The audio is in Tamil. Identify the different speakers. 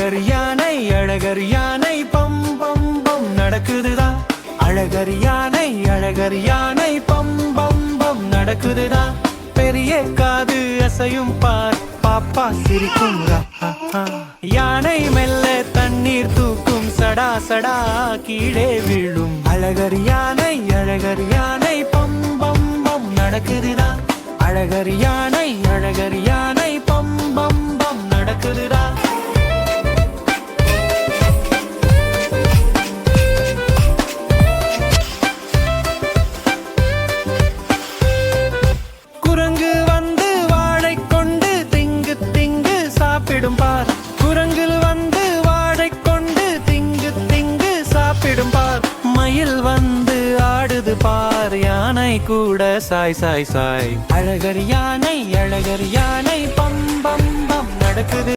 Speaker 1: அழகர் யானை பம் பம் பம் நடக்குதுதா. அழகர் யானை பம் பம் பம் நடக்குதுதா. பெரிய காது அசையும் பார், பாப்பா சிரிக்கும். யானை மெல்ல தண்ணீர் தூக்கும், சடா சடா கீழே விழும். அழகர் யானை பம் பம் பம் நடக்குதுதா. அழகர் யானை பம் பம் பம் நடக்குதுதா. குரங்கு வந்து வாழை கொண்டு திங்கு திங்கு சாப்பிடும் பார். குரங்கில் வந்து வாழை கொண்டு திங்கு திங்கு சாப்பிடும் பார். மயில் வந்து ஆடுது பார், யானை கூட சாய் சாய் சாய். அழகர் யானை